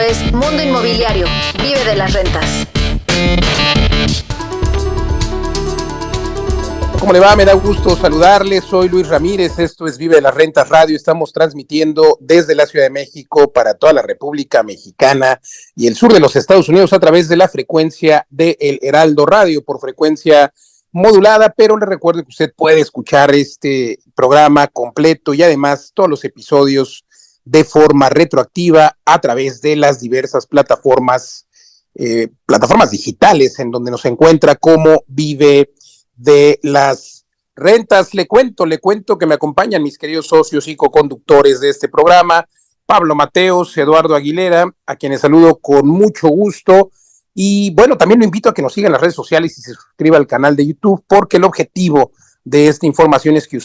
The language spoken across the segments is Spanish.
es Mundo Inmobiliario. Vive de las rentas. ¿Cómo le va? Me da gusto saludarle. Soy Luis Ramírez. Esto es Vive de las Rentas Radio. Estamos transmitiendo desde la Ciudad de México para toda la República Mexicana y el sur de los Estados Unidos a través de la frecuencia de El Heraldo Radio, por frecuencia modulada, pero le recuerdo que usted puede escuchar este programa completo y además todos los episodios de forma retroactiva a través de las diversas plataformas digitales en donde nos encuentra como Vive de las Rentas. Le cuento que me acompañan mis queridos socios y coconductores de este programa, Pablo Mateos, Eduardo Aguilera, a quienes saludo con mucho gusto. Y bueno, también lo invito a que nos siga en las redes sociales y se suscriba al canal de YouTube, porque el objetivo de esta información es que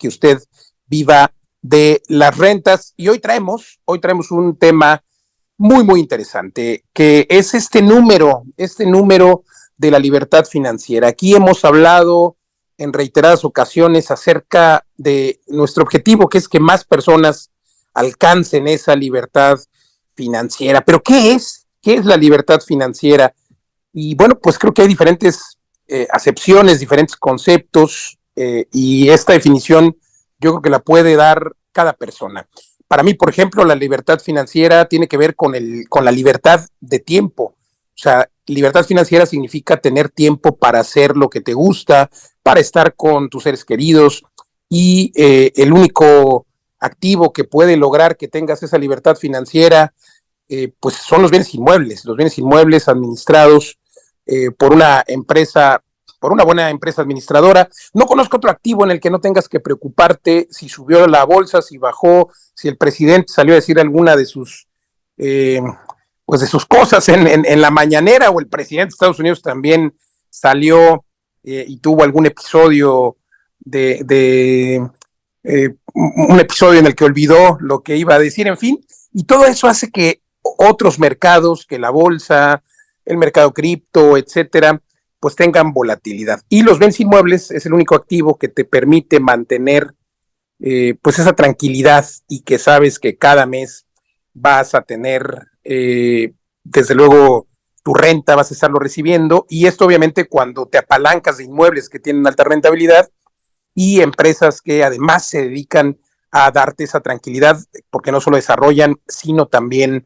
usted viva de las rentas. Y hoy traemos un tema muy, muy interesante, que es este número de la libertad financiera. Aquí hemos hablado en reiteradas ocasiones acerca de nuestro objetivo, que es que más personas alcancen esa libertad financiera. Pero ¿qué es? ¿Qué es la libertad financiera? Y bueno, pues creo que hay diferentes acepciones, diferentes conceptos, y esta definición yo creo que la puede dar cada persona. Para mí, por ejemplo, la libertad financiera tiene que ver con la libertad de tiempo. O sea, libertad financiera significa tener tiempo para hacer lo que te gusta, para estar con tus seres queridos, y el único activo que puede lograr que tengas esa libertad financiera pues son los bienes inmuebles administrados por una buena empresa administradora. No conozco otro activo en el que no tengas que preocuparte si subió la bolsa, si bajó, si el presidente salió a decir alguna de sus cosas en la mañanera, o el presidente de Estados Unidos también salió y tuvo algún episodio un episodio en el que olvidó lo que iba a decir, en fin, y todo eso hace que otros mercados, que la bolsa, el mercado cripto, etcétera, pues tengan volatilidad. Y los bienes inmuebles es el único activo que te permite mantener pues esa tranquilidad, y que sabes que cada mes vas a tener desde luego tu renta, vas a estarlo recibiendo. Y esto obviamente cuando te apalancas de inmuebles que tienen alta rentabilidad y empresas que además se dedican a darte esa tranquilidad, porque no solo desarrollan, sino también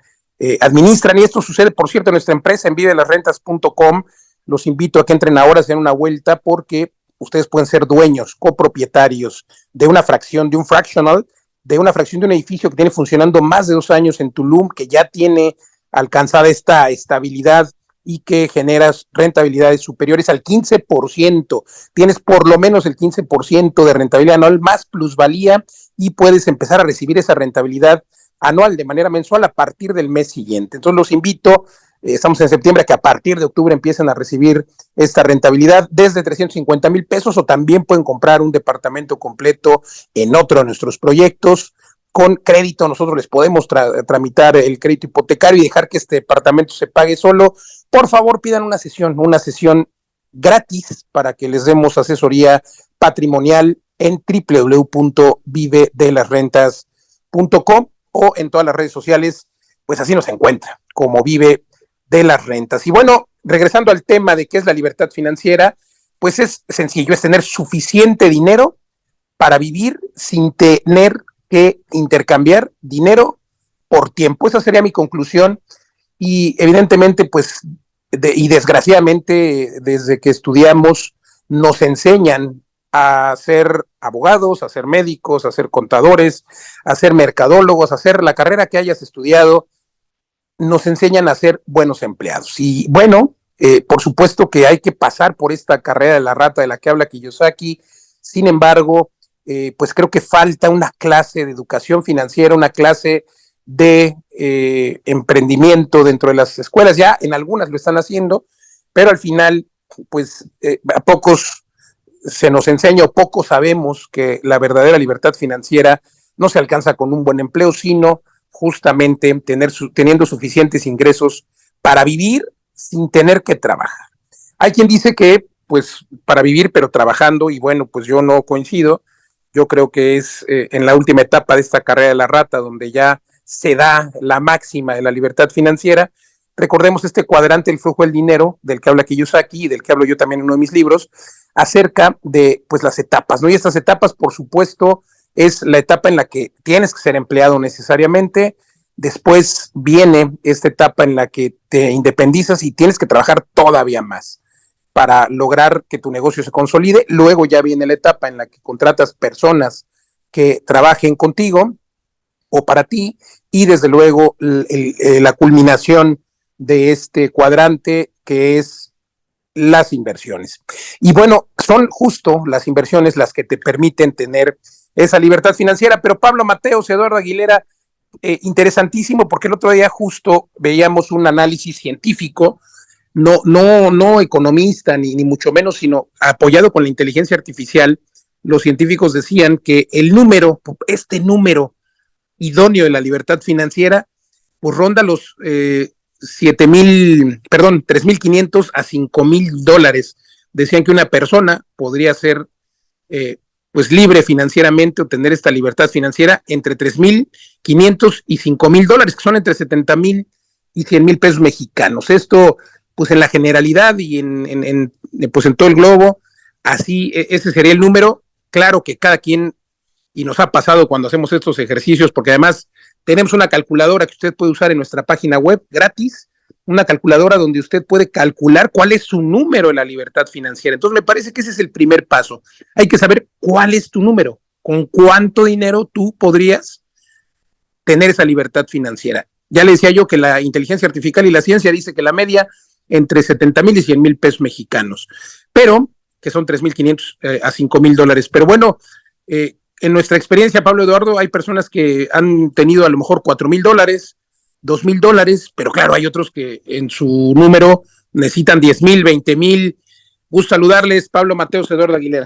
administran. Y esto sucede, por cierto, en nuestra empresa en vivedelasrentas.com. Los invito a que entren ahora, se den una vuelta, porque ustedes pueden ser dueños, copropietarios de una fracción, de un fractional, de una fracción de un edificio que tiene funcionando más de 2 años en Tulum, que ya tiene alcanzada esta estabilidad y que generas rentabilidades superiores al 15%. Tienes por lo menos el 15% de rentabilidad anual más plusvalía, y puedes empezar a recibir esa rentabilidad anual de manera mensual a partir del mes siguiente. Entonces los invito, estamos en septiembre, a que a partir de octubre empiecen a recibir esta rentabilidad desde 350,000 pesos, o también pueden comprar un departamento completo en otro de nuestros proyectos con crédito. Nosotros les podemos tramitar el crédito hipotecario y dejar que este departamento se pague solo. Por favor, pidan una sesión gratis para que les demos asesoría patrimonial en www.vivedelasrentas.com, o en todas las redes sociales, pues así nos encuentra, como Vive de las Rentas. Y bueno, regresando al tema de qué es la libertad financiera, pues es sencillo, es tener suficiente dinero para vivir sin tener que intercambiar dinero por tiempo. Esa sería mi conclusión. Y evidentemente, pues, y desgraciadamente, desde que estudiamos, nos enseñan a ser abogados, a ser médicos, a ser contadores, a ser mercadólogos, a hacer la carrera que hayas estudiado, nos enseñan a ser buenos empleados. Y bueno, por supuesto que hay que pasar por esta carrera de la rata de la que habla Kiyosaki. Sin embargo, pues creo que falta una clase de educación financiera, una clase de emprendimiento dentro de las escuelas. Ya en algunas lo están haciendo, pero al final, pues a pocos se nos enseña, o poco sabemos, que la verdadera libertad financiera no se alcanza con un buen empleo, sino justamente teniendo suficientes ingresos para vivir sin tener que trabajar. Hay quien dice que pues para vivir pero trabajando, y bueno, pues yo no coincido. Yo creo que es en la última etapa de esta carrera de la rata donde ya se da la máxima de la libertad financiera. Recordemos este cuadrante del flujo del dinero, del que habla Kiyosaki y del que hablo yo también en uno de mis libros, acerca de pues las etapas, ¿no? Y estas etapas, por supuesto, es la etapa en la que tienes que ser empleado necesariamente. Después viene esta etapa en la que te independizas y tienes que trabajar todavía más para lograr que tu negocio se consolide. Luego ya viene la etapa en la que contratas personas que trabajen contigo o para ti, y desde luego la culminación de este cuadrante, que es las inversiones. Y bueno, son justo las inversiones las que te permiten tener esa libertad financiera. Pero Pablo Mateos, Eduardo Aguilera, interesantísimo, porque el otro día justo veíamos un análisis científico, no economista, ni mucho menos, sino apoyado con la inteligencia artificial. Los científicos decían que este número idóneo de la libertad financiera, pues ronda los 3.500 a $5,000. Decían que una persona podría ser pues libre financieramente o tener esta libertad financiera entre 3.500 y $5,000, que son entre 70,000 y 100,000 pesos mexicanos. Esto, pues en la generalidad y pues en todo el globo, así, ese sería el número. Claro que cada quien, y nos ha pasado cuando hacemos estos ejercicios, porque además tenemos una calculadora que usted puede usar en nuestra página web gratis, una calculadora donde usted puede calcular cuál es su número de la libertad financiera. Entonces me parece que ese es el primer paso. Hay que saber cuál es tu número, con cuánto dinero tú podrías tener esa libertad financiera. Ya le decía yo que la inteligencia artificial y la ciencia dice que la media entre 70,000 y 100,000 pesos mexicanos, pero que son 3.500 a $5,000. Pero bueno, en nuestra experiencia, Pablo, Eduardo, hay personas que han tenido a lo mejor $4,000, $2,000, pero claro, hay otros que en su número necesitan 10,000, 20,000. Gusto saludarles, Pablo Mateos, Eduardo Aguilera.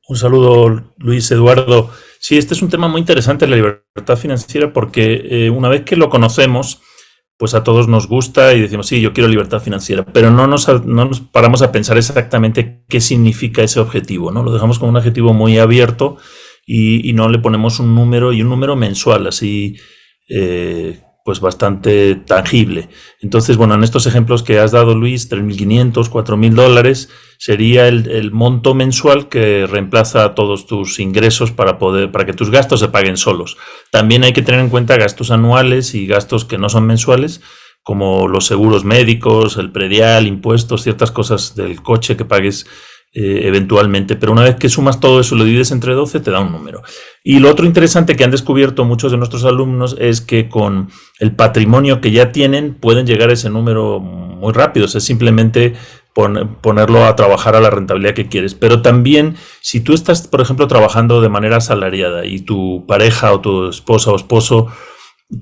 Un saludo, Luis Eduardo. Sí, este es un tema muy interesante, la libertad financiera, porque una vez que lo conocemos, pues a todos nos gusta y decimos, sí, yo quiero libertad financiera, pero no nos paramos a pensar exactamente qué significa ese objetivo, ¿no? Lo dejamos como un objetivo muy abierto y no le ponemos un número, y un número mensual, así pues bastante tangible. Entonces, bueno, en estos ejemplos que has dado, Luis, 3.500, $4,000 sería el monto mensual que reemplaza a todos tus ingresos para que tus gastos se paguen solos. También hay que tener en cuenta gastos anuales y gastos que no son mensuales, como los seguros médicos, el predial, impuestos, ciertas cosas del coche que pagues eventualmente, pero una vez que sumas todo eso y lo divides entre 12 te da un número. Y lo otro interesante que han descubierto muchos de nuestros alumnos es que con el patrimonio que ya tienen pueden llegar a ese número muy rápido. O sea, es simplemente ponerlo a trabajar a la rentabilidad que quieres. Pero también, si tú estás, por ejemplo, trabajando de manera asalariada y tu pareja o tu esposa o esposo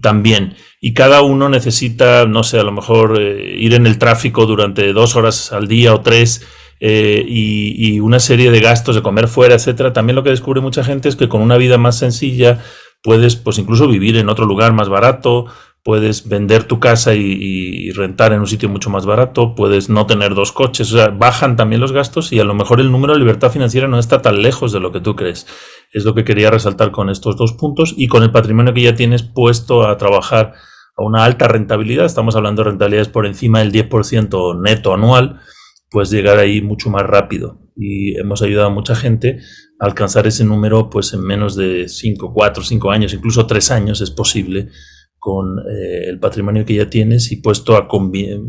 también, y cada uno necesita, no sé, a lo mejor ir en el tráfico durante 2 horas al día o 3, y una serie de gastos de comer fuera, etcétera. También lo que descubre mucha gente es que con una vida más sencilla puedes, pues, incluso vivir en otro lugar más barato, puedes vender tu casa y rentar en un sitio mucho más barato, puedes no tener 2 coches, o sea, bajan también los gastos, y a lo mejor el número de libertad financiera no está tan lejos de lo que tú crees. Es lo que quería resaltar con estos 2 puntos, y con el patrimonio que ya tienes puesto a trabajar a una alta rentabilidad, estamos hablando de rentabilidades por encima del 10% neto anual, pues llegar ahí mucho más rápido. Y hemos ayudado a mucha gente a alcanzar ese número pues en menos de 4, 5 años, incluso 3 años es posible, con el patrimonio que ya tienes y puesto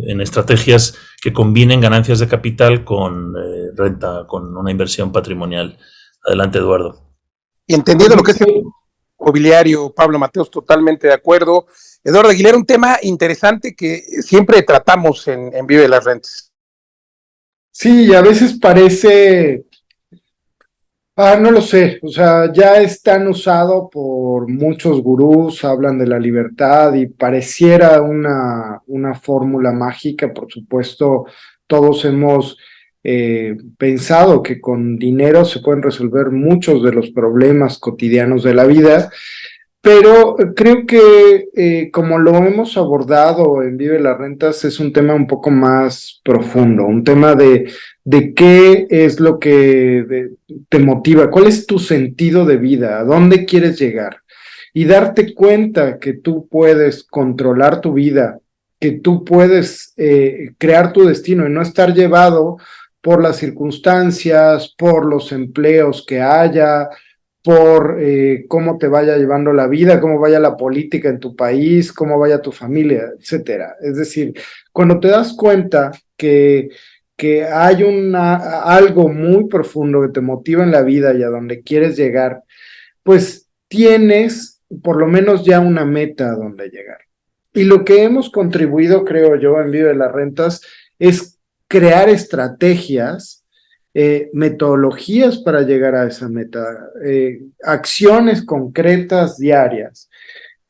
en estrategias que combinen ganancias de capital con renta, con una inversión patrimonial. Adelante, Eduardo. Y entendiendo lo que es el mobiliario, Pablo Mateos, totalmente de acuerdo. Eduardo Aguilera, un tema interesante que siempre tratamos en Vive las Rentas. Sí, a veces parece, no lo sé, o sea, ya es tan usado por muchos gurús, hablan de la libertad y pareciera una fórmula mágica. Por supuesto, todos hemos pensado que con dinero se pueden resolver muchos de los problemas cotidianos de la vida, pero creo que como lo hemos abordado en Vive las Rentas, es un tema un poco más profundo, un tema de qué es lo que te motiva, cuál es tu sentido de vida, a dónde quieres llegar. y darte cuenta que tú puedes controlar tu vida, que tú puedes crear tu destino y no estar llevado por las circunstancias, por los empleos que haya, por cómo te vaya llevando la vida, cómo vaya la política en tu país, cómo vaya tu familia, etcétera. Es decir, cuando te das cuenta que hay algo muy profundo que te motiva en la vida y a donde quieres llegar, pues tienes por lo menos ya una meta a donde llegar. Y lo que hemos contribuido, creo yo, en Vive las Rentas, es crear estrategias, metodologías para llegar a esa meta, acciones concretas diarias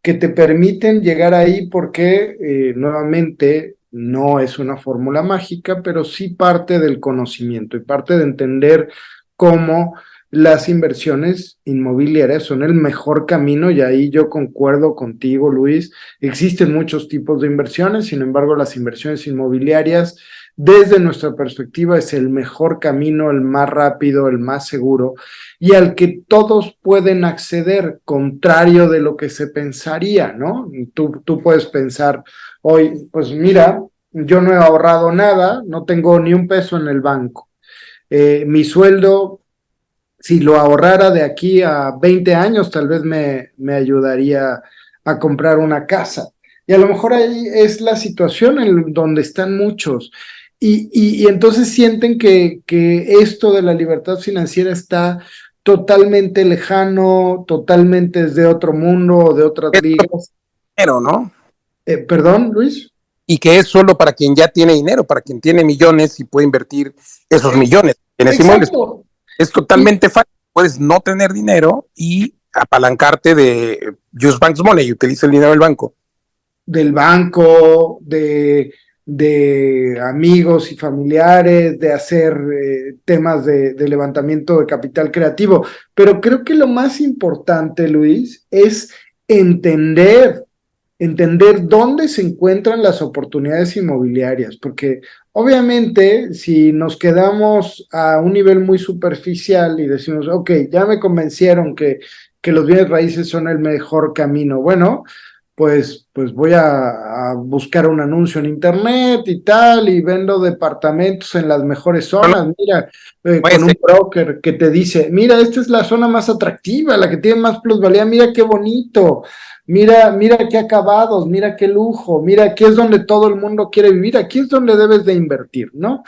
que te permiten llegar ahí porque, nuevamente, no es una fórmula mágica, pero sí parte del conocimiento y parte de entender cómo las inversiones inmobiliarias son el mejor camino, y ahí yo concuerdo contigo, Luis. Existen muchos tipos de inversiones, sin embargo, las inversiones inmobiliarias, desde nuestra perspectiva, es el mejor camino, el más rápido, el más seguro, y al que todos pueden acceder, contrario de lo que se pensaría, ¿no? Tú puedes pensar hoy, pues mira, yo no he ahorrado nada, no tengo ni un peso en el banco. Mi sueldo, si lo ahorrara de aquí a 20 años, tal vez me ayudaría a comprar una casa. Y a lo mejor ahí es la situación en donde están muchos. Y entonces sienten que esto de la libertad financiera está totalmente lejano, totalmente desde otro mundo, de otras ligas. Dinero, ¿no? ¿Perdón, Luis? Y que es solo para quien ya tiene dinero, para quien tiene millones y puede invertir esos millones en ese inmueble. Es totalmente fácil. Puedes no tener dinero y apalancarte de Use Bank's Money y utiliza el dinero del banco. Del banco, de amigos y familiares, de hacer temas de levantamiento de capital creativo. Pero creo que lo más importante, Luis, es entender dónde se encuentran las oportunidades inmobiliarias, porque obviamente si nos quedamos a un nivel muy superficial y decimos, ok, ya me convencieron que los bienes raíces son el mejor camino, bueno, pues voy a buscar un anuncio en internet y tal, y vendo departamentos en las mejores zonas, mira, con un broker que te dice, mira, esta es la zona más atractiva, la que tiene más plusvalía, mira qué bonito, mira qué acabados, mira qué lujo, mira, aquí es donde todo el mundo quiere vivir, aquí es donde debes de invertir, ¿no?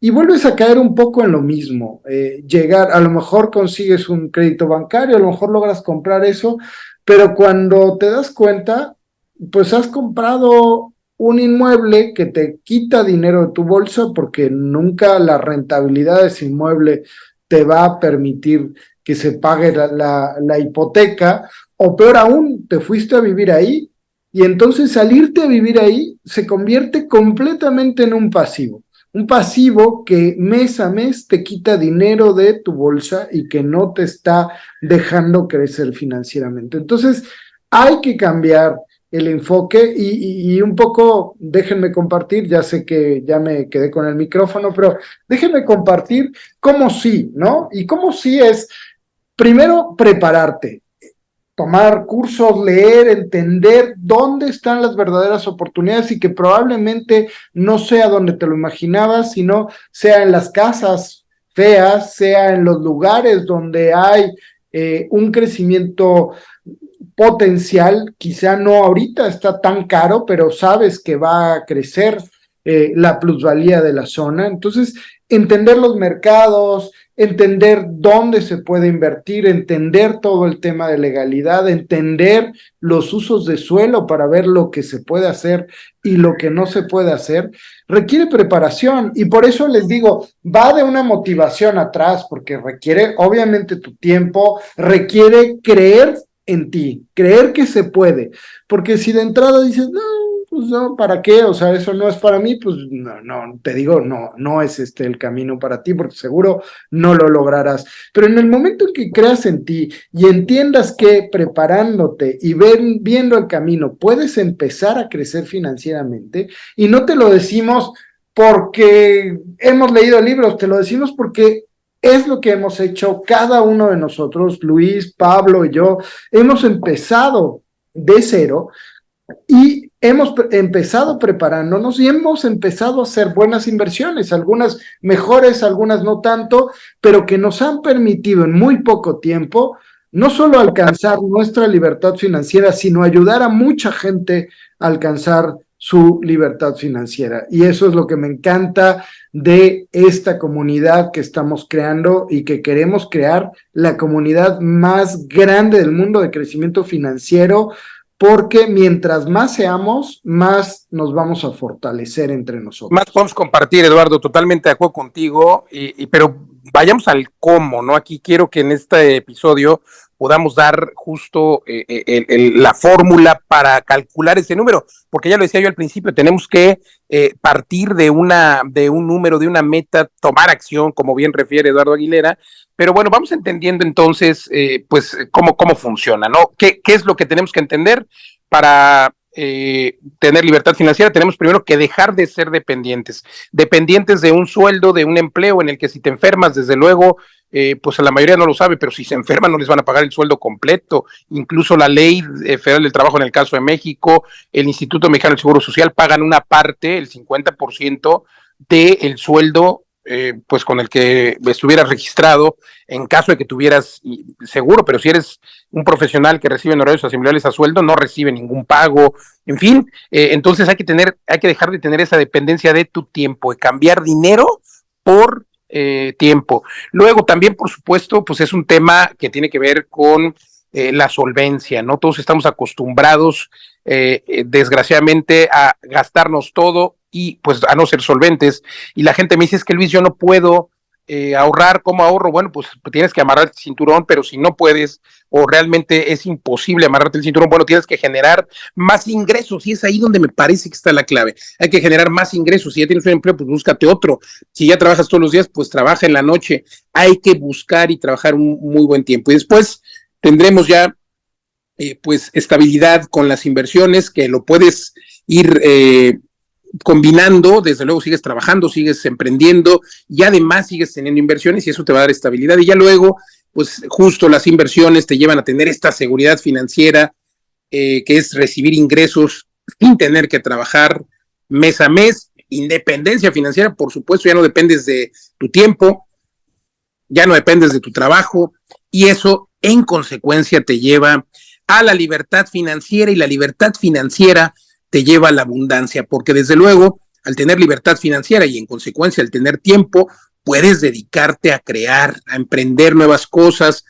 Y vuelves a caer un poco en lo mismo, llegar, a lo mejor consigues un crédito bancario, a lo mejor logras comprar eso, pero cuando te das cuenta, pues has comprado un inmueble que te quita dinero de tu bolsa, porque nunca la rentabilidad de ese inmueble te va a permitir que se pague la hipoteca, o peor aún, te fuiste a vivir ahí, y entonces salirte a vivir ahí se convierte completamente en un pasivo que mes a mes te quita dinero de tu bolsa y que no te está dejando crecer financieramente. Entonces, hay que cambiar el enfoque y un poco, déjenme compartir, ya sé que ya me quedé con el micrófono, pero déjenme compartir cómo sí, ¿no? Y cómo sí es, primero, prepararte. Tomar cursos, leer, entender dónde están las verdaderas oportunidades, y que probablemente no sea donde te lo imaginabas, sino sea en las casas feas, sea en los lugares donde hay un crecimiento potencial, quizá no ahorita está tan caro, pero sabes que va a crecer la plusvalía de la zona. Entonces, entender los mercados, entender dónde se puede invertir, entender todo el tema de legalidad, entender los usos de suelo para ver lo que se puede hacer y lo que no se puede hacer, requiere preparación, y por eso les digo, va de una motivación atrás, porque requiere obviamente tu tiempo, requiere creer en ti, creer que se puede, porque si de entrada dices, no, pues no, ¿para qué? O sea, eso no es para mí, pues no, te digo, no es el camino para ti, porque seguro no lo lograrás. Pero en el momento en que creas en ti y entiendas que preparándote y viendo el camino, puedes empezar a crecer financieramente, y no te lo decimos porque hemos leído libros, te lo decimos porque Es lo que hemos hecho cada uno de nosotros, Luis, Pablo y yo. Hemos empezado de cero y hemos empezado preparándonos y hemos empezado a hacer buenas inversiones, algunas mejores, algunas no tanto, pero que nos han permitido en muy poco tiempo no solo alcanzar nuestra libertad financiera, sino ayudar a mucha gente a alcanzar su libertad financiera. Y eso es lo que me encanta de esta comunidad que estamos creando y que queremos crear, la comunidad más grande del mundo de crecimiento financiero, porque mientras más seamos, más nos vamos a fortalecer entre nosotros. Más podemos compartir, Eduardo, totalmente de acuerdo contigo, pero vayamos al cómo, ¿no? Aquí quiero que en este episodio podamos dar justo la fórmula para calcular ese número, porque ya lo decía yo al principio, tenemos que partir de un número, de una meta, tomar acción, como bien refiere Eduardo Aguilera, pero bueno, vamos entendiendo entonces, pues, cómo funciona, ¿no? ¿Qué es lo que tenemos que entender para tener libertad financiera? Tenemos primero que dejar de ser dependientes de un sueldo, de un empleo en el que si te enfermas, desde luego, pues a la mayoría no lo sabe, pero si se enferman no les van a pagar el sueldo completo. Incluso la Ley Federal del Trabajo en el caso de México, el Instituto Mexicano del Seguro Social pagan una parte, el 50% del sueldo pues con el que estuvieras registrado en caso de que tuvieras seguro, pero si eres un profesional que recibe honorarios asimilables a sueldo, no recibe ningún pago, en fin, entonces hay que dejar de tener esa dependencia de tu tiempo, de cambiar dinero por tiempo. Luego también, por supuesto, pues es un tema que tiene que ver con la solvencia, ¿no? Todos estamos acostumbrados, desgraciadamente, a gastarnos todo y pues a no ser solventes, y la gente me dice, es que Luis, yo no puedo ahorrar. ¿Cómo ahorro? Bueno, pues tienes que amarrar el cinturón, pero si no puedes o realmente es imposible amarrarte el cinturón, bueno, tienes que generar más ingresos, y es ahí donde me parece que está la clave. Hay que generar más ingresos. Si ya tienes un empleo, pues búscate otro. Si ya trabajas todos los días, pues trabaja en la noche. Hay que buscar y trabajar un muy buen tiempo, y después tendremos ya pues estabilidad con las inversiones, que lo puedes ir combinando. Desde luego sigues trabajando, sigues emprendiendo y además sigues teniendo inversiones, y eso te va a dar estabilidad. Y ya luego, pues justo las inversiones te llevan a tener esta seguridad financiera, que es recibir ingresos sin tener que trabajar mes a mes. Independencia financiera, por supuesto, ya no dependes de tu tiempo, ya no dependes de tu trabajo, y eso en consecuencia te lleva a la libertad financiera, y la libertad financiera te lleva a la abundancia, porque desde luego, al tener libertad financiera y en consecuencia al tener tiempo, puedes dedicarte a crear, a emprender nuevas cosas,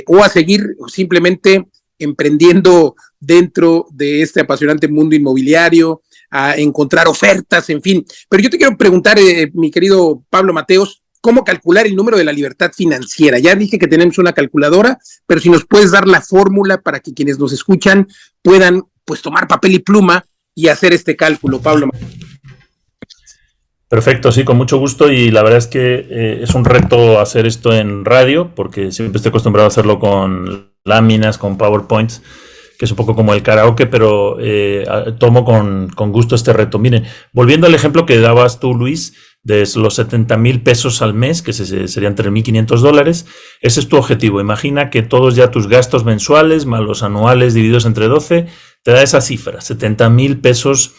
o a seguir simplemente emprendiendo dentro de este apasionante mundo inmobiliario, a encontrar ofertas, en fin. Pero yo te quiero preguntar, mi querido Pablo Mateos, ¿cómo calcular el número de la libertad financiera? Ya dije que tenemos una calculadora, pero si nos puedes dar la fórmula para que quienes nos escuchan puedan pues tomar papel y pluma y hacer este cálculo, Pablo. Perfecto, sí, con mucho gusto, y la verdad es que es un reto hacer esto en radio, porque siempre estoy acostumbrado a hacerlo con láminas, con PowerPoints, que es un poco como el karaoke, pero tomo con gusto este reto. Miren, volviendo al ejemplo que dabas tú, Luis, de los 70,000 pesos al mes, que serían $3,500, ese es tu objetivo. Imagina que todos ya tus gastos mensuales, más los anuales divididos entre 12, te da esa cifra, 70,000 pesos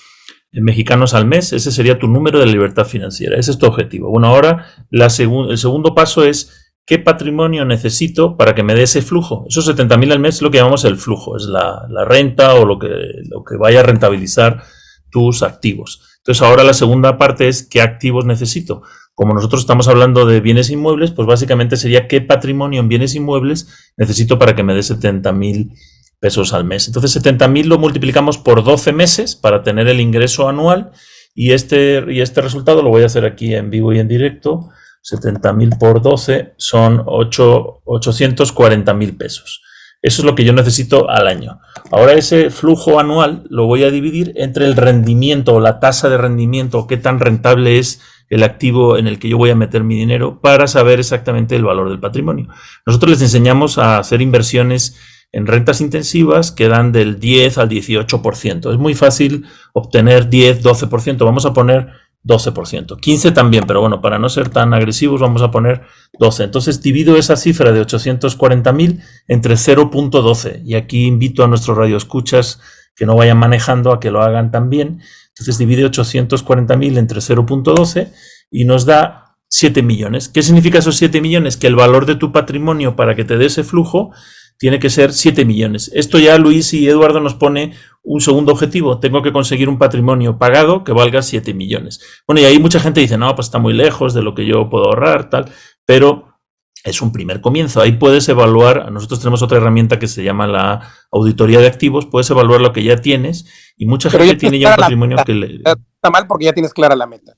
mexicanos al mes. Ese sería tu número de libertad financiera. Ese es tu objetivo. Bueno, ahora el segundo paso es ¿qué patrimonio necesito para que me dé ese flujo? Esos 70,000 al mes es lo que llamamos el flujo, es la renta o lo que vaya a rentabilizar tus activos. Entonces ahora la segunda parte es ¿qué activos necesito? Como nosotros estamos hablando de bienes inmuebles, pues básicamente sería ¿qué patrimonio en bienes inmuebles necesito para que me dé 70,000 pesos al mes? Entonces 70,000 lo multiplicamos por 12 meses para tener el ingreso anual, y este resultado lo voy a hacer aquí en vivo y en directo. 70,000 por 12 son 840,000 pesos. Eso es lo que yo necesito al año. Ahora ese flujo anual lo voy a dividir entre el rendimiento o la tasa de rendimiento, o qué tan rentable es el activo en el que yo voy a meter mi dinero, para saber exactamente el valor del patrimonio. Nosotros les enseñamos a hacer inversiones en rentas intensivas que dan del 10 al 18%. Es muy fácil obtener 10, 12%. Vamos a poner 12%. 15 también, pero bueno, para no ser tan agresivos vamos a poner 12. Entonces divido esa cifra de 840.000 entre 0.12. Y aquí invito a nuestros radioescuchas que no vayan manejando a que lo hagan también. Entonces divide 840.000 entre 0.12 y nos da 7 millones. ¿Qué significa esos 7 millones? Que el valor de tu patrimonio para que te dé ese flujo tiene que ser 7 millones. Esto ya Luis y Eduardo nos pone un segundo objetivo. Tengo que conseguir un patrimonio pagado que valga 7 millones. Bueno, y ahí mucha gente dice, no, pues está muy lejos de lo que yo puedo ahorrar, tal, pero es un primer comienzo. Ahí puedes evaluar, nosotros tenemos otra herramienta que se llama la auditoría de activos, puedes evaluar lo que ya tienes y mucha gente tiene ya un patrimonio que le... Está mal porque ya tienes clara la meta.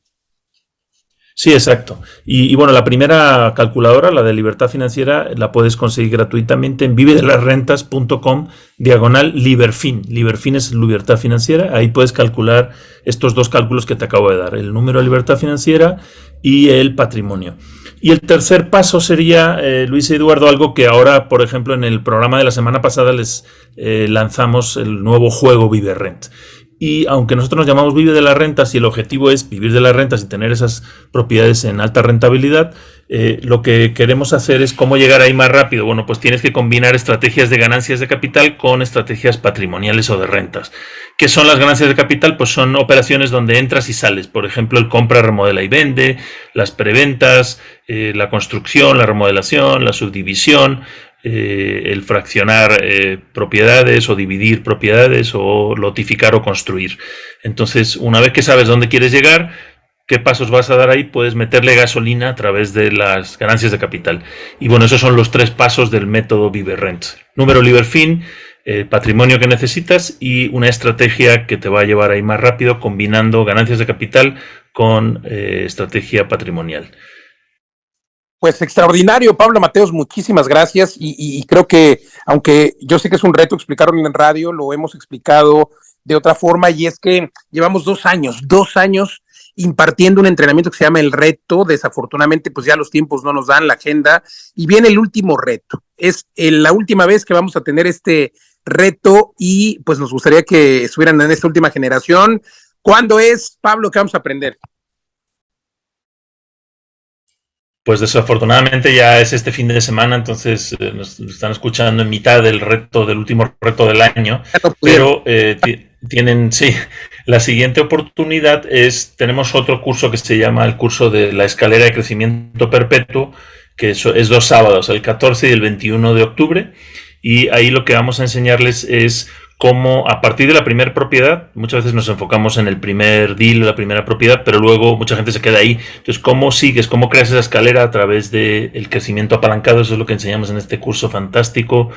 Sí, exacto. Y bueno, la primera calculadora, la de libertad financiera, la puedes conseguir gratuitamente en vivedelasrentas.com/Liberfin. Liberfin es libertad financiera. Ahí puedes calcular estos dos cálculos que te acabo de dar, el número de libertad financiera y el patrimonio. Y el tercer paso sería, Luis y Eduardo, algo que ahora, por ejemplo, en el programa de la semana pasada les lanzamos el nuevo juego ViveRent. Y aunque nosotros nos llamamos Vive de las Rentas y el objetivo es vivir de las rentas y tener esas propiedades en alta rentabilidad, lo que queremos hacer es cómo llegar ahí más rápido. Bueno, pues tienes que combinar estrategias de ganancias de capital con estrategias patrimoniales o de rentas. ¿Qué son las ganancias de capital? Pues son operaciones donde entras y sales. Por ejemplo, el compra, remodela y vende, las preventas, la construcción, la remodelación, la subdivisión, el fraccionar propiedades o dividir propiedades o lotificar o construir. Entonces, una vez que sabes dónde quieres llegar, qué pasos vas a dar ahí, puedes meterle gasolina a través de las ganancias de capital. Y bueno, esos son los 3 pasos del método ViveRent. Número Liberfin, patrimonio que necesitas y una estrategia que te va a llevar ahí más rápido combinando ganancias de capital con estrategia patrimonial. Pues extraordinario, Pablo Mateos, muchísimas gracias y creo que, aunque yo sé que es un reto explicarlo en radio, lo hemos explicado de otra forma y es que llevamos 2 años impartiendo un entrenamiento que se llama El Reto. Desafortunadamente, pues ya los tiempos no nos dan la agenda y viene el último reto. Es la última vez que vamos a tener este reto y pues nos gustaría que estuvieran en esta última generación. ¿Cuándo es, Pablo, que vamos a aprender? Pues desafortunadamente ya es este fin de semana, entonces nos están escuchando en mitad del último reto del año, pero tienen, sí, la siguiente oportunidad tenemos otro curso que se llama el curso de la escalera de crecimiento perpetuo, que es 2 sábados, el 14 y el 21 de octubre, y ahí lo que vamos a enseñarles es cómo a partir de la primera propiedad, muchas veces nos enfocamos en el primer deal, la primera propiedad, pero luego mucha gente se queda ahí. Entonces, ¿cómo sigues? ¿Cómo creas esa escalera a través del crecimiento apalancado? Eso es lo que enseñamos en este curso fantástico,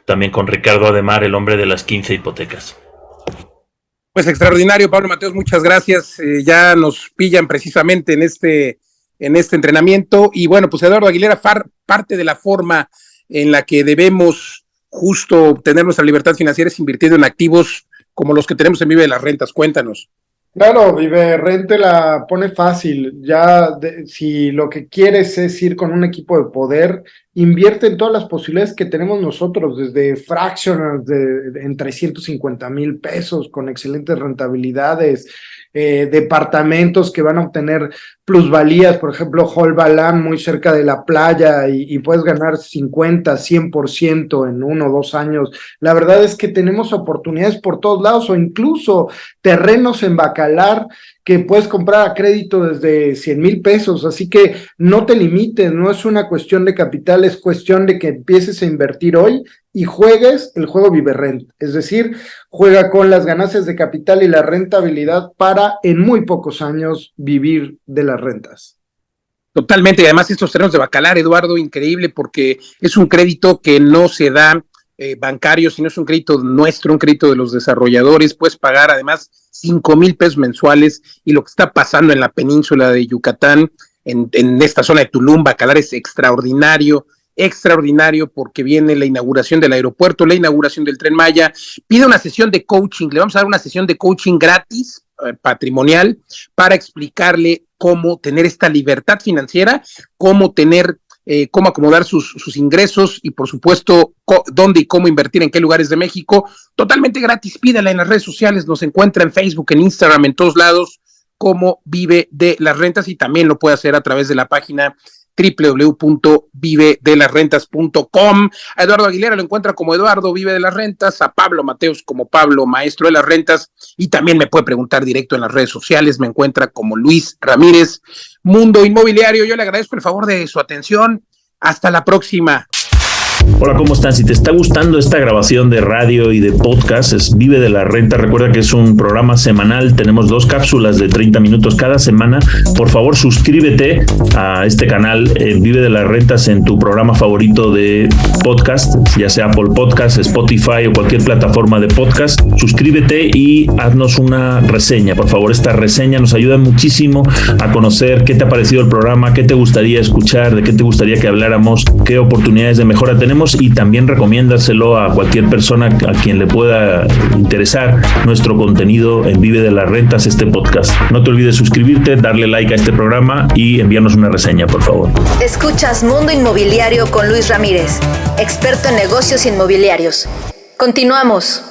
también con Ricardo Ademar, el hombre de las 15 hipotecas. Pues extraordinario, Pablo Mateos, muchas gracias. Ya nos pillan precisamente en este entrenamiento. Y bueno, pues Eduardo Aguilera, parte de la forma en la que debemos justo obtener nuestra libertad financiera es invirtiendo en activos como los que tenemos en Vive de las Rentas. Cuéntanos. Claro, ViveRent la pone fácil. Si lo que quieres es ir con un equipo de poder, invierte en todas las posibilidades que tenemos nosotros, desde fractionals en 350,000 pesos con excelentes rentabilidades, departamentos que van a obtener plusvalías, por ejemplo, Holbalam, muy cerca de la playa, y puedes ganar 50, 100% en 1 o 2 años. La verdad es que tenemos oportunidades por todos lados, o incluso terrenos en Bacalar que puedes comprar a crédito desde 100,000 pesos, así que no te limites, no es una cuestión de capital, es cuestión de que empieces a invertir hoy y juegues el juego ViveRent, es decir, juega con las ganancias de capital y la rentabilidad para en muy pocos años vivir de las rentas. Totalmente, y además estos terrenos de Bacalar, Eduardo, increíble porque es un crédito que no se da bancario, sino es un crédito nuestro, un crédito de los desarrolladores. Puedes pagar además 5,000 pesos mensuales, y lo que está pasando en la península de Yucatán, en esta zona de Tulum, Bacalar, es extraordinario porque viene la inauguración del aeropuerto, la inauguración del Tren Maya. Pide una sesión de coaching, le vamos a dar una sesión de coaching gratis, patrimonial, para explicarle cómo tener esta libertad financiera, cómo acomodar sus ingresos y, por supuesto, dónde y cómo invertir, en qué lugares de México. Totalmente gratis, pídala en las redes sociales, nos encuentra en Facebook, en Instagram, en todos lados, como Vive de las Rentas, y también lo puede hacer a través de la página www.vivedelasrentas.com. A Eduardo Aguilera lo encuentra como Eduardo Vive de las Rentas, a Pablo Mateos como Pablo Maestro de las Rentas, y también me puede preguntar directo en las redes sociales, me encuentra como Luis Ramírez, Mundo Inmobiliario. Yo le agradezco el favor de su atención. Hasta la próxima. Hola, ¿cómo están? Si te está gustando esta grabación de radio y de podcast, es Vive de la Renta. Recuerda que es un programa semanal. Tenemos 2 cápsulas de 30 minutos cada semana. Por favor, suscríbete a este canal Vive de las Rentas en tu programa favorito de podcast, ya sea Apple Podcast, Spotify o cualquier plataforma de podcast. Suscríbete y haznos una reseña. Por favor, esta reseña nos ayuda muchísimo a conocer qué te ha parecido el programa, qué te gustaría escuchar, de qué te gustaría que habláramos, qué oportunidades de mejora tenemos, y también recomiéndaselo a cualquier persona a quien le pueda interesar nuestro contenido en Vive de las Rentas, este podcast. No te olvides suscribirte, darle like a este programa y enviarnos una reseña, por favor. Escuchas Mundo Inmobiliario con Luis Ramírez, experto en negocios inmobiliarios. Continuamos.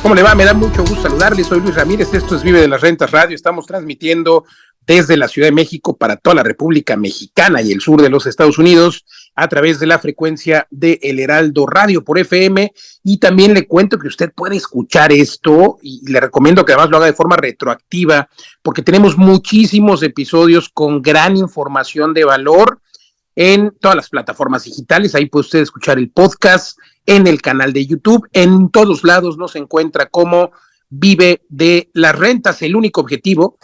¿Cómo le va? Me da mucho gusto saludarle. Soy Luis Ramírez. Esto es Vive de las Rentas Radio. Estamos transmitiendo desde la Ciudad de México para toda la República Mexicana y el sur de los Estados Unidos a través de la frecuencia de El Heraldo Radio por FM, y también le cuento que usted puede escuchar esto y le recomiendo que además lo haga de forma retroactiva porque tenemos muchísimos episodios con gran información de valor en todas las plataformas digitales. Ahí puede usted escuchar el podcast, en el canal de YouTube, en todos lados nos encuentra como Vive de las Rentas. El único objetivo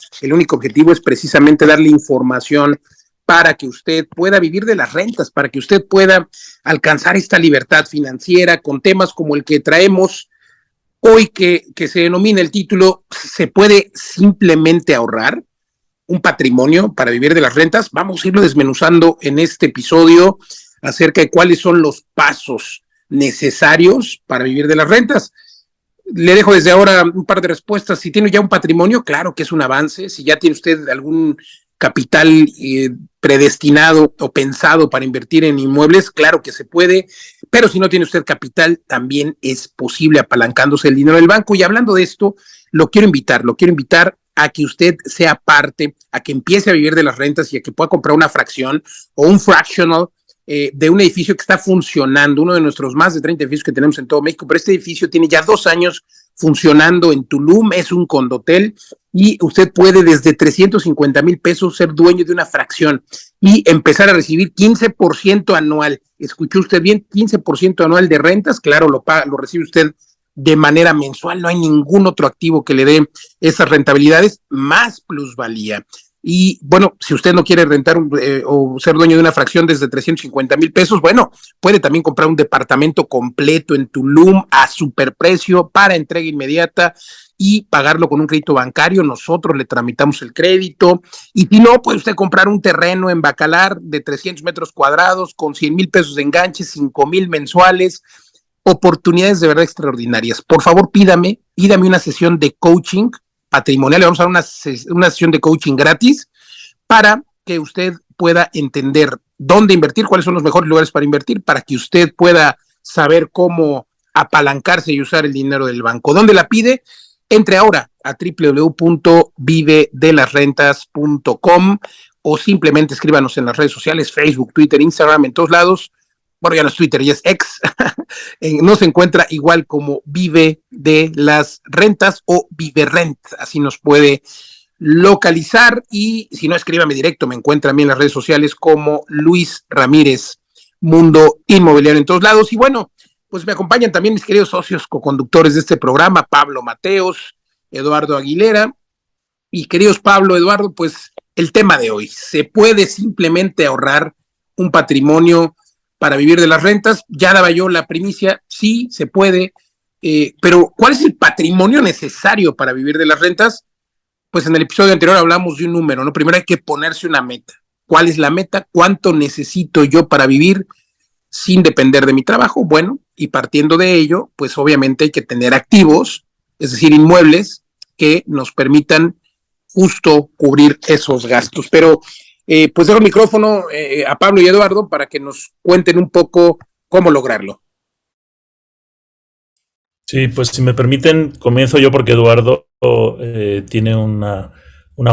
es precisamente darle información para que usted pueda vivir de las rentas, para que usted pueda alcanzar esta libertad financiera con temas como el que traemos hoy, que se denomina el título ¿Se puede simplemente ahorrar un patrimonio para vivir de las rentas? Vamos a irlo desmenuzando en este episodio acerca de cuáles son los pasos necesarios para vivir de las rentas. Le dejo desde ahora un par de respuestas. Si tiene ya un patrimonio, claro que es un avance. Si ya tiene usted algún capital predestinado o pensado para invertir en inmuebles, claro que se puede. Pero si no tiene usted capital, también es posible apalancándose el dinero del banco. Y hablando de esto, lo quiero invitar a que usted sea parte, a que empiece a vivir de las rentas y a que pueda comprar una fracción o un fractional de un edificio que está funcionando, uno de nuestros más de 30 edificios que tenemos en todo México, pero este edificio tiene ya 2 años funcionando en Tulum, es un condotel, y usted puede desde 350,000 pesos ser dueño de una fracción y empezar a recibir 15% anual. ¿Escuchó usted bien? 15% anual de rentas, claro, lo recibe usted de manera mensual, no hay ningún otro activo que le dé esas rentabilidades, más plusvalía. Y bueno, si usted no quiere rentar o ser dueño de una fracción desde 350,000 pesos, bueno, puede también comprar un departamento completo en Tulum a superprecio para entrega inmediata y pagarlo con un crédito bancario. Nosotros le tramitamos el crédito. Y si no, puede usted comprar un terreno en Bacalar de 300 metros cuadrados con 100,000 pesos de enganche, 5,000 mensuales. Oportunidades de verdad extraordinarias. Por favor, pídame una sesión de coaching patrimonial. Le vamos a dar una sesión de coaching gratis para que usted pueda entender dónde invertir, cuáles son los mejores lugares para invertir, para que usted pueda saber cómo apalancarse y usar el dinero del banco. ¿Dónde la pide? Entre ahora a www.vivedelasrentas.com o simplemente escríbanos en las redes sociales, Facebook, Twitter, Instagram, en todos lados. Bueno, ya no es Twitter, ya es X. Nos encuentra igual como Vive de las Rentas o Viverrent, así nos puede localizar. Y si no, escríbame directo, me encuentra a mí en las redes sociales como Luis Ramírez, Mundo Inmobiliario en todos lados. Y bueno, pues me acompañan también mis queridos socios coconductores de este programa, Pablo Mateos, Eduardo Aguilera. Y queridos Pablo, Eduardo, pues el tema de hoy, ¿se puede simplemente ahorrar un patrimonio para vivir de las rentas? Ya daba yo la primicia, sí, se puede, pero ¿cuál es el patrimonio necesario para vivir de las rentas? Pues en el episodio anterior hablamos de un número, ¿no? Primero hay que ponerse una meta. ¿Cuál es la meta? ¿Cuánto necesito yo para vivir sin depender de mi trabajo? Bueno, y partiendo de ello, pues obviamente hay que tener activos, es decir, inmuebles que nos permitan justo cubrir esos gastos. Pero pues dejo el micrófono a Pablo y Eduardo para que nos cuenten un poco cómo lograrlo. Sí, pues si me permiten, comienzo yo porque Eduardo tiene una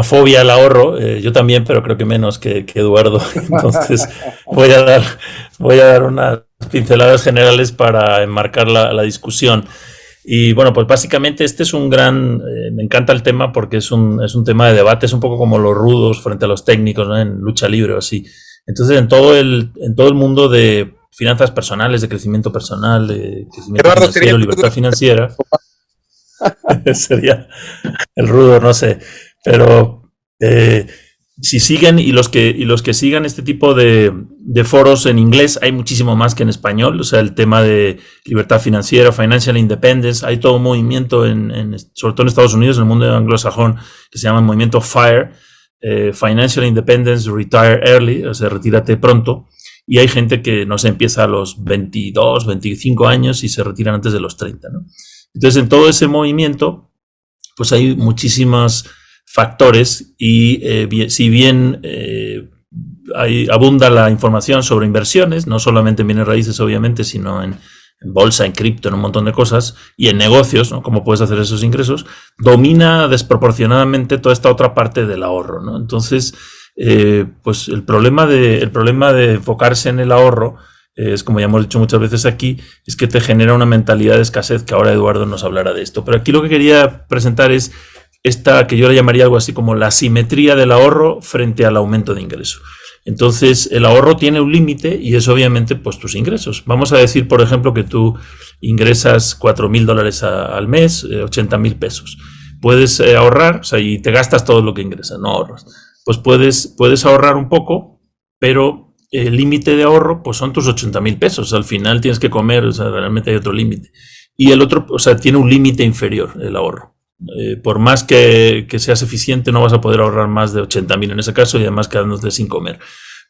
fobia al ahorro, yo también, pero creo que menos que Eduardo. Entonces voy a dar, voy a dar unas pinceladas generales para enmarcar la discusión. Y bueno, pues básicamente este es un gran, me encanta el tema porque es un tema de debate, es un poco como los rudos frente a los técnicos, ¿no? En lucha libre o así. Entonces en todo el mundo de finanzas personales, de crecimiento personal, de crecimiento Eduardo, sería financiero, libertad financiera, sería el rudo, no sé. Pero eh, si siguen y los que sigan este tipo de foros en inglés, hay muchísimo más que en español. O sea, el tema de libertad financiera, financial independence, hay todo un movimiento, sobre todo en Estados Unidos, en el mundo anglosajón, que se llama el movimiento FIRE, Financial Independence, Retire Early, o sea, retírate pronto. Y hay gente que no se empieza a los 22, 25 años y se retiran antes de los 30, ¿no? Entonces, en todo ese movimiento, pues hay muchísimos factores y si bien abunda la información sobre inversiones, no solamente en bienes raíces, obviamente, sino en bolsa, en cripto, en un montón de cosas, y en negocios, ¿no? Cómo puedes hacer esos ingresos, domina desproporcionadamente toda esta otra parte del ahorro, ¿no? Entonces, pues el problema de enfocarse en el ahorro es, como ya hemos dicho muchas veces aquí, es que te genera una mentalidad de escasez, que ahora Eduardo nos hablará de esto. Pero aquí lo que quería presentar es esta, que yo le llamaría algo así como la simetría del ahorro frente al aumento de ingreso. Entonces, el ahorro tiene un límite y es obviamente pues tus ingresos. Vamos a decir, por ejemplo, que tú ingresas $4,000 al mes, 80,000 pesos. Puedes ahorrar, o sea, y te gastas todo lo que ingresas, no ahorras. Pues puedes ahorrar un poco, pero el límite de ahorro pues son tus 80,000 pesos. Al final tienes que comer, o sea, realmente hay otro límite. Y el otro, o sea, tiene un límite inferior el ahorro. Por más que seas eficiente, no vas a poder ahorrar más de 80,000 en ese caso, y además quedándote sin comer.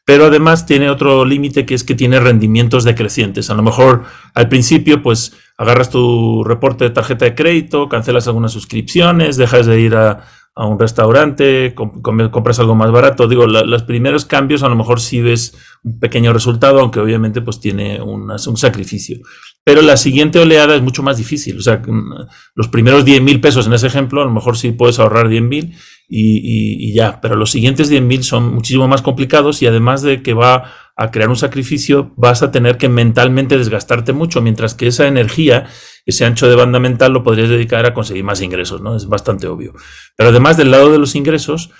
Pero además tiene otro límite, que es que tiene rendimientos decrecientes. A lo mejor al principio pues agarras tu reporte de tarjeta de crédito, cancelas algunas suscripciones, dejas de ir a un restaurante, compras algo más barato. Digo, los primeros cambios a lo mejor sí ves un pequeño resultado, aunque obviamente pues tiene un sacrificio. Pero la siguiente oleada es mucho más difícil. O sea, los primeros 10,000 pesos en ese ejemplo, a lo mejor sí puedes ahorrar 10,000 y ya. Pero los siguientes 10,000 son muchísimo más complicados, y además de que va a crear un sacrificio, vas a tener que mentalmente desgastarte mucho, mientras que esa energía, ese ancho de banda mental, lo podrías dedicar a conseguir más ingresos, ¿no? Es bastante obvio. Pero además, del lado de los ingresos,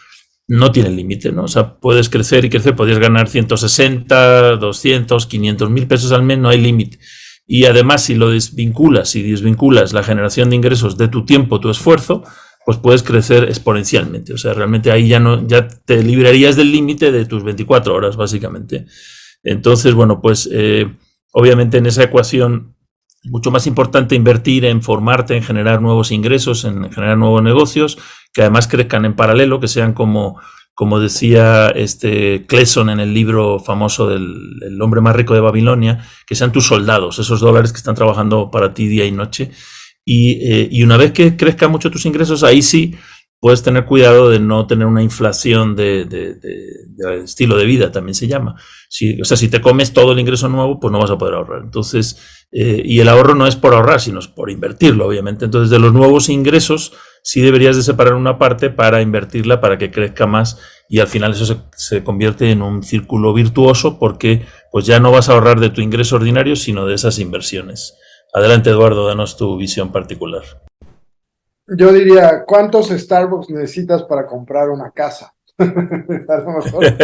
no tiene límite, ¿no? O sea, puedes crecer y crecer, podrías ganar 160, 200, 500,000 pesos al mes, no hay límite. Y además, si desvinculas la generación de ingresos de tu tiempo, tu esfuerzo, pues puedes crecer exponencialmente. O sea, realmente ahí ya te librarías del límite de tus 24 horas, básicamente. Entonces, bueno, pues obviamente en esa ecuación es mucho más importante invertir en formarte, en generar nuevos ingresos, en generar nuevos negocios, que además crezcan en paralelo, que sean como decía Cleson en el libro famoso del El hombre más rico de Babilonia, que sean tus soldados, esos dólares que están trabajando para ti día y noche. Y una vez que crezcan mucho tus ingresos, ahí sí puedes tener cuidado de no tener una inflación de estilo de vida, también se llama. O sea, si te comes todo el ingreso nuevo, pues no vas a poder ahorrar. Entonces, y el ahorro no es por ahorrar, sino es por invertirlo, obviamente. Entonces, de los nuevos ingresos, sí deberías de separar una parte para invertirla, para que crezca más, y al final eso se convierte en un círculo virtuoso, porque pues ya no vas a ahorrar de tu ingreso ordinario, sino de esas inversiones. Adelante, Eduardo, danos tu visión particular. Yo diría, ¿cuántos Starbucks necesitas para comprar una casa? A lo mejor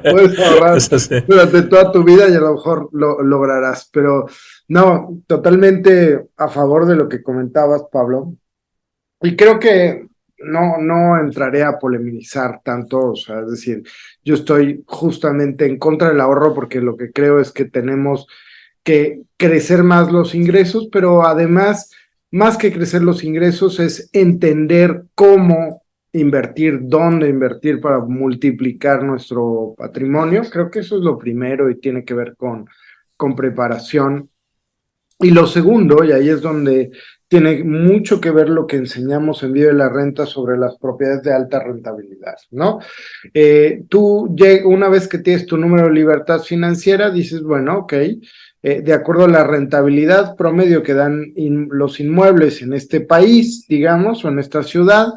puedes ahorrar durante toda tu vida y a lo mejor lo lograrás. Pero no, totalmente a favor de lo que comentabas, Pablo. Y creo que no entraré a polemizar tanto, o sea, es decir, yo estoy justamente en contra del ahorro, porque lo que creo es que tenemos que crecer más los ingresos, pero además, más que crecer los ingresos, es entender cómo invertir, dónde invertir para multiplicar nuestro patrimonio. Creo que eso es lo primero y tiene que ver con preparación. Y lo segundo, y ahí es donde tiene mucho que ver lo que enseñamos en Vive la Renta sobre las propiedades de alta rentabilidad, ¿no? Tú, una vez que tienes tu número de libertad financiera, dices, bueno, ok, de acuerdo a la rentabilidad promedio que dan los inmuebles en este país, digamos, o en esta ciudad,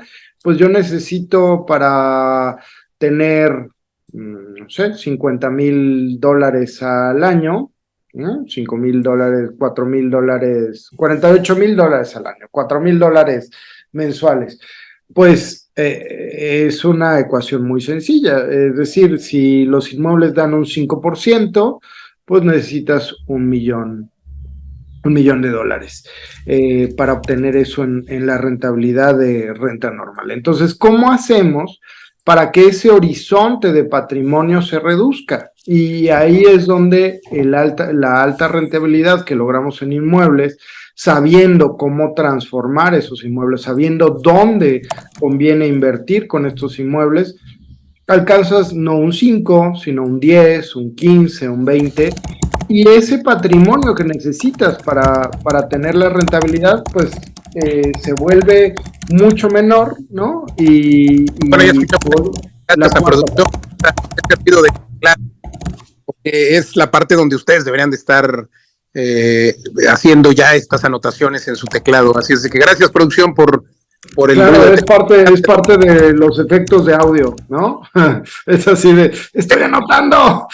pues yo necesito para tener, no sé, $50,000 al año, ¿no? $5,000, $4,000, $48,000 al año, $4,000 mensuales. Pues es una ecuación muy sencilla, es decir, si los inmuebles dan un 5%, pues necesitas $1,000,000 para obtener eso en la rentabilidad de renta normal. Entonces, ¿cómo hacemos para que ese horizonte de patrimonio se reduzca? Y ahí es donde la alta rentabilidad que logramos en inmuebles, sabiendo cómo transformar esos inmuebles, sabiendo dónde conviene invertir con estos inmuebles, alcanzas no un 5, sino un 10, un 15, un 20, y ese patrimonio que necesitas para tener la rentabilidad, pues se vuelve mucho menor, ¿no? Bueno, ya escuchamos esta producción, este ruido de claro, porque es la parte donde ustedes deberían de estar haciendo ya estas anotaciones en su teclado. Así es de que gracias, producción, por el claro, es parte de los efectos de audio, ¿no? Es así de, estoy anotando.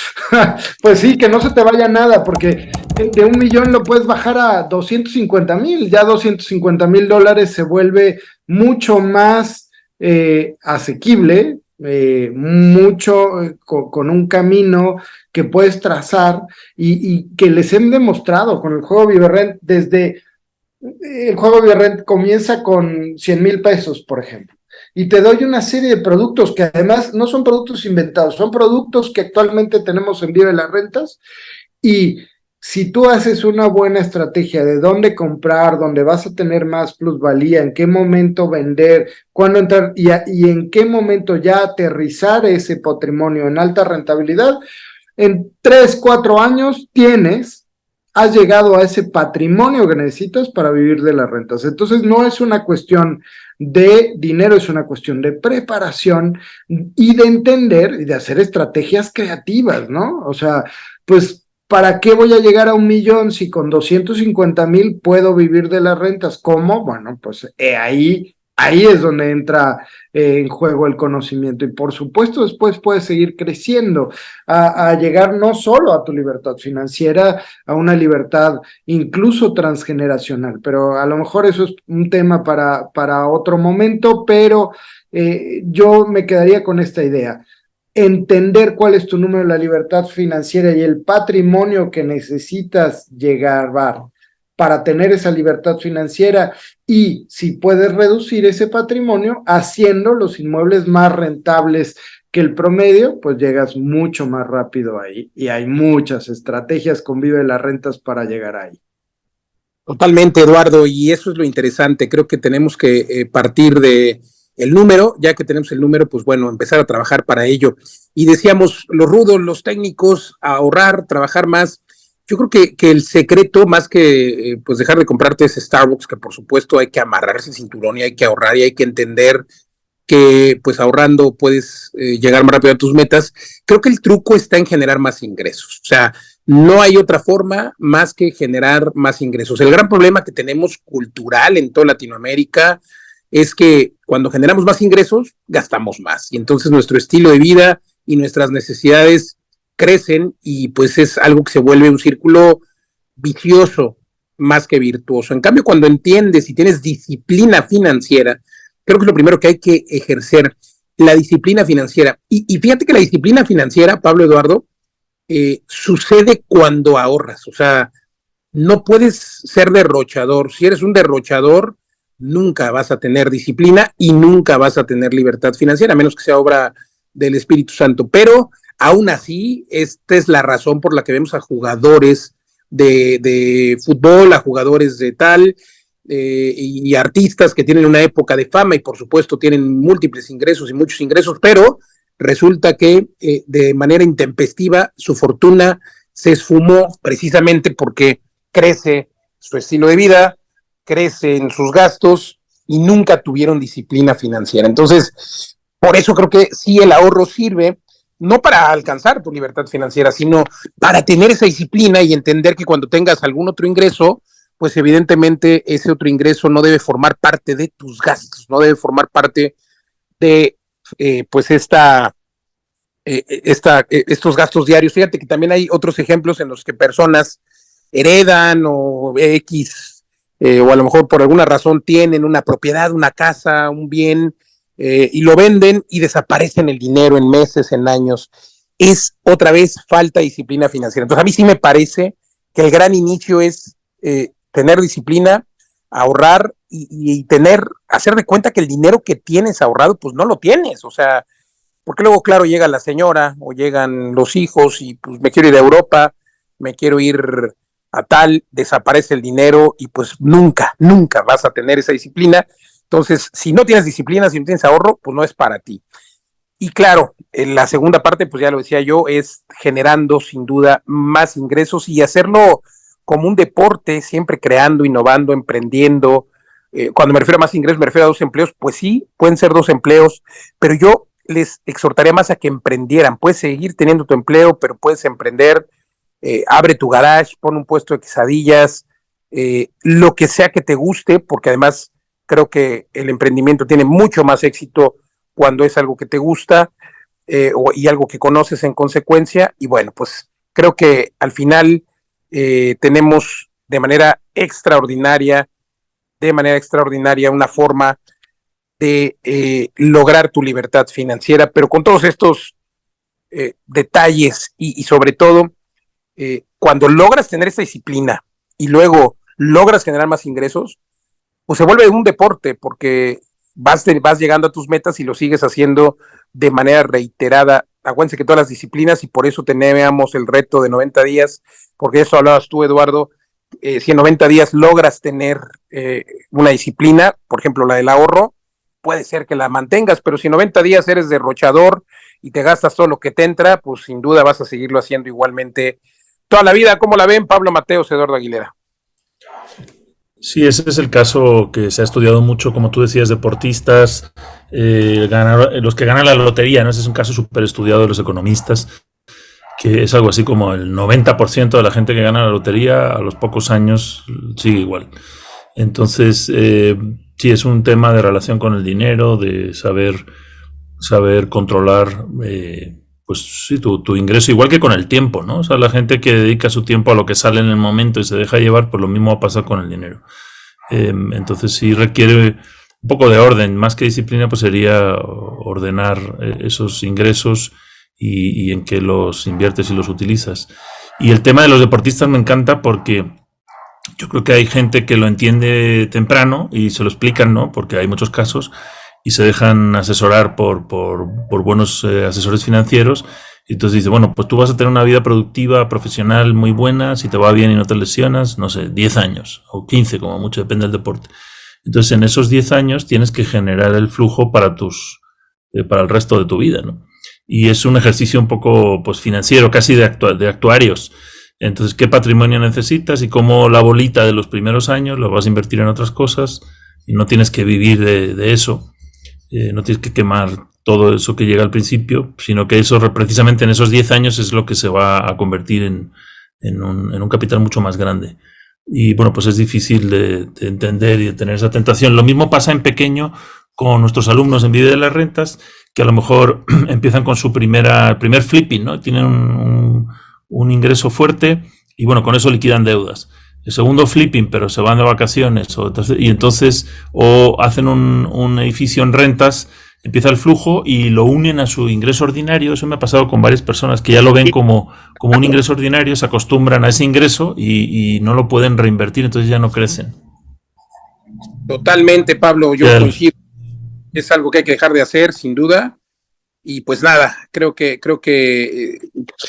Pues sí, que no se te vaya nada, porque de 1,000,000 lo puedes bajar a 250,000, ya $250,000 se vuelve mucho más asequible, con un camino que puedes trazar y que les he demostrado con el juego ViveRent desde... El juego de rent comienza con 100,000 pesos, por ejemplo, y te doy una serie de productos que además no son productos inventados, son productos que actualmente tenemos en Vive las Rentas, y si tú haces una buena estrategia de dónde comprar, dónde vas a tener más plusvalía, en qué momento vender, cuándo entrar y en qué momento ya aterrizar ese patrimonio en alta rentabilidad, en 3, 4 años has llegado a ese patrimonio que necesitas para vivir de las rentas. Entonces no es una cuestión de dinero, es una cuestión de preparación y de entender y de hacer estrategias creativas, ¿no? O sea, pues, ¿para qué voy a llegar a 1,000,000 si con 250,000 puedo vivir de las rentas? ¿Cómo? Bueno, pues ahí es donde entra en juego el conocimiento, y por supuesto después puedes seguir creciendo a llegar no solo a tu libertad financiera, a una libertad incluso transgeneracional, pero a lo mejor eso es un tema para otro momento, pero yo me quedaría con esta idea: entender cuál es tu número de la libertad financiera y el patrimonio que necesitas llegar para tener esa libertad financiera, y si puedes reducir ese patrimonio haciendo los inmuebles más rentables que el promedio, pues llegas mucho más rápido ahí, y hay muchas estrategias con Vive las Rentas para llegar ahí. Totalmente, Eduardo, y eso es lo interesante. Creo que tenemos que partir de el número, ya que tenemos el número, pues bueno, empezar a trabajar para ello. Y decíamos, los rudos, los técnicos, ahorrar, trabajar más. Yo creo que el secreto, más que pues dejar de comprarte ese Starbucks, que por supuesto hay que amarrarse el cinturón y hay que ahorrar y hay que entender que pues ahorrando puedes llegar más rápido a tus metas. Creo que el truco está en generar más ingresos. O sea, no hay otra forma más que generar más ingresos. El gran problema que tenemos cultural en toda Latinoamérica es que cuando generamos más ingresos, gastamos más. Y entonces nuestro estilo de vida y nuestras necesidades crecen, y pues es algo que se vuelve un círculo vicioso más que virtuoso. En cambio, cuando entiendes y tienes disciplina financiera, creo que es lo primero que hay que ejercer, la disciplina financiera. Y fíjate que la disciplina financiera, Pablo, Eduardo, sucede cuando ahorras. O sea, no puedes ser derrochador. Si eres un derrochador, nunca vas a tener disciplina y nunca vas a tener libertad financiera, a menos que sea obra del Espíritu Santo. Pero aún así, esta es la razón por la que vemos a jugadores de fútbol, a jugadores de tal, y artistas que tienen una época de fama y por supuesto tienen múltiples ingresos y muchos ingresos, pero resulta que de manera intempestiva su fortuna se esfumó precisamente porque crece su estilo de vida, crecen sus gastos y nunca tuvieron disciplina financiera. Entonces, por eso creo que sí el ahorro sirve, no para alcanzar tu libertad financiera, sino para tener esa disciplina y entender que cuando tengas algún otro ingreso, pues evidentemente ese otro ingreso no debe formar parte de tus gastos, no debe formar parte de pues estos gastos diarios. Fíjate que también hay otros ejemplos en los que personas heredan o X, o a lo mejor por alguna razón tienen una propiedad, una casa, un bien, y lo venden y desaparecen el dinero en meses, en años. Es otra vez falta de disciplina financiera. Entonces a mí sí me parece que el gran inicio es tener disciplina, ahorrar y hacer de cuenta que el dinero que tienes ahorrado, pues no lo tienes. O sea, porque luego, claro, llega la señora o llegan los hijos y pues me quiero ir a Europa, me quiero ir a tal, desaparece el dinero y pues nunca vas a tener esa disciplina. Entonces, si no tienes disciplina, si no tienes ahorro, pues no es para ti. Y claro, en la segunda parte, pues ya lo decía yo, es generando sin duda más ingresos y hacerlo como un deporte, siempre creando, innovando, emprendiendo. Cuando me refiero a más ingresos, me refiero a 2 empleos, pues sí, pueden ser 2 empleos, pero yo les exhortaría más a que emprendieran. Puedes seguir teniendo tu empleo, pero puedes emprender, abre tu garage, pon un puesto de quesadillas, lo que sea que te guste, porque además creo que el emprendimiento tiene mucho más éxito cuando es algo que te gusta y algo que conoces en consecuencia. Y bueno, pues creo que al final tenemos de manera extraordinaria una forma de lograr tu libertad financiera, pero con todos estos detalles y sobre todo cuando logras tener esa disciplina y luego logras generar más ingresos, pues se vuelve un deporte porque vas llegando a tus metas y lo sigues haciendo de manera reiterada. Acuérdense que todas las disciplinas, y por eso teníamos el reto de 90 días, porque eso hablabas tú, Eduardo, si en 90 días logras tener una disciplina, por ejemplo la del ahorro, puede ser que la mantengas, pero si en 90 días eres derrochador y te gastas todo lo que te entra, pues sin duda vas a seguirlo haciendo igualmente toda la vida. ¿Cómo la ven, Pablo Mateos, Eduardo Aguilera? Sí, ese es el caso que se ha estudiado mucho, como tú decías, deportistas, los que ganan la lotería, ¿no? Ese es un caso súper estudiado de los economistas, que es algo así como el 90% de la gente que gana la lotería a los pocos años sigue igual. Entonces, sí, es un tema de relación con el dinero, de saber controlar pues sí, tu ingreso, igual que con el tiempo, ¿no? O sea, la gente que dedica su tiempo a lo que sale en el momento y se deja llevar, pues lo mismo va a pasar con el dinero. Entonces sí requiere un poco de orden, más que disciplina, pues sería ordenar esos ingresos y en qué los inviertes y los utilizas. Y el tema de los deportistas me encanta porque yo creo que hay gente que lo entiende temprano y se lo explican, ¿no? Porque hay muchos casos y se dejan asesorar por buenos asesores financieros. Y entonces dice, bueno, pues tú vas a tener una vida productiva, profesional muy buena, si te va bien y no te lesionas, no sé, 10 años o 15, como mucho, depende del deporte. Entonces, en esos 10 años tienes que generar el flujo para el resto de tu vida, ¿no? Y es un ejercicio un poco pues financiero, casi de actuarios. Entonces, ¿qué patrimonio necesitas y cómo la bolita de los primeros años lo vas a invertir en otras cosas y no tienes que vivir de eso? No tienes que quemar todo eso que llega al principio, sino que eso precisamente en esos 10 años es lo que se va a convertir en un capital mucho más grande. Y bueno, pues es difícil de entender y de tener esa tentación. Lo mismo pasa en pequeño con nuestros alumnos en Vida de las Rentas, que a lo mejor empiezan con su primer flipping, ¿no? Tienen un ingreso fuerte y bueno, con eso liquidan deudas. El segundo flipping, pero se van de vacaciones y entonces o hacen un edificio en rentas, empieza el flujo y lo unen a su ingreso ordinario. Eso me ha pasado con varias personas que ya lo ven como un ingreso ordinario, se acostumbran a ese ingreso y no lo pueden reinvertir, entonces ya no crecen. Totalmente, Pablo, yo coincido. Es algo que hay que dejar de hacer, sin duda. Y pues nada, creo que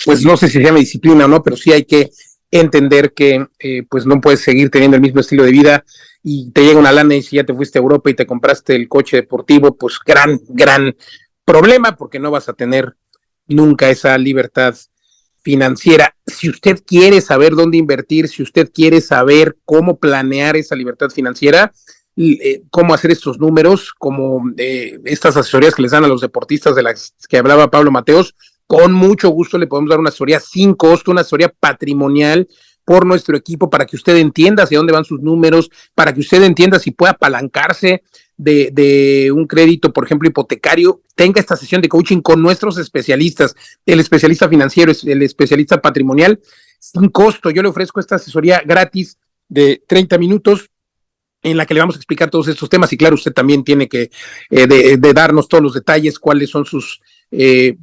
pues no sé si se llama disciplina o no, pero sí hay que entender que pues no puedes seguir teniendo el mismo estilo de vida y te llega una lana y si ya te fuiste a Europa y te compraste el coche deportivo, pues gran problema porque no vas a tener nunca esa libertad financiera. Si usted quiere saber dónde invertir, si usted quiere saber cómo planear esa libertad financiera, cómo hacer estos números, como estas asesorías que les dan a los deportistas de las que hablaba Pablo Mateos, con mucho gusto le podemos dar una asesoría sin costo, una asesoría patrimonial por nuestro equipo para que usted entienda hacia dónde van sus números, para que usted entienda si puede apalancarse de un crédito, por ejemplo, hipotecario. Tenga esta sesión de coaching con nuestros especialistas, el especialista financiero, el especialista patrimonial, sin costo. Yo le ofrezco esta asesoría gratis de 30 minutos en la que le vamos a explicar todos estos temas y claro, usted también tiene que de darnos todos los detalles, cuáles son sus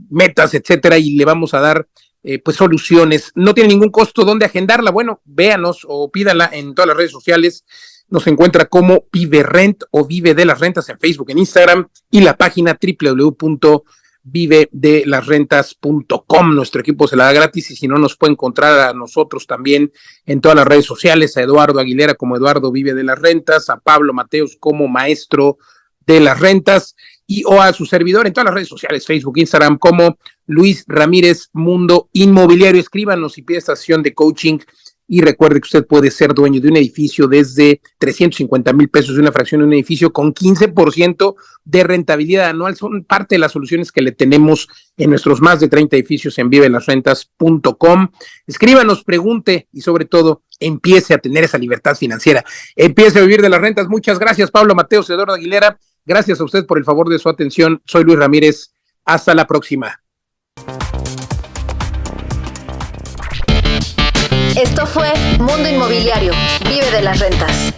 metas, etcétera, y le vamos a dar pues soluciones. No tiene ningún costo. ¿Dónde agendarla? Bueno, véanos o pídala en todas las redes sociales. Nos encuentra como Vive Rent o Vive de las Rentas en Facebook, en Instagram y la página www.vivedelasrentas.com. Nuestro equipo se la da gratis y si no nos puede encontrar a nosotros también en todas las redes sociales, a Eduardo Aguilera como Eduardo Vive de las Rentas, a Pablo Mateos como Maestro de las Rentas y o a su servidor en todas las redes sociales, Facebook, Instagram como Luis Ramírez Mundo Inmobiliario. Escríbanos y pide esta sesión de coaching. Y recuerde que usted puede ser dueño de un edificio desde 350 mil pesos de una fracción de un edificio con 15% de rentabilidad anual. Son parte de las soluciones que le tenemos en nuestros más de 30 edificios en vivelasrentas.com. Escríbanos, pregunte y sobre todo empiece a tener esa libertad financiera. Empiece a vivir de las rentas. Muchas gracias, Pablo Mateos, Eduardo Aguilera. Gracias a usted por el favor de su atención. Soy Luis Ramírez. Hasta la próxima. Esto fue Mundo Inmobiliario. Vive de las rentas.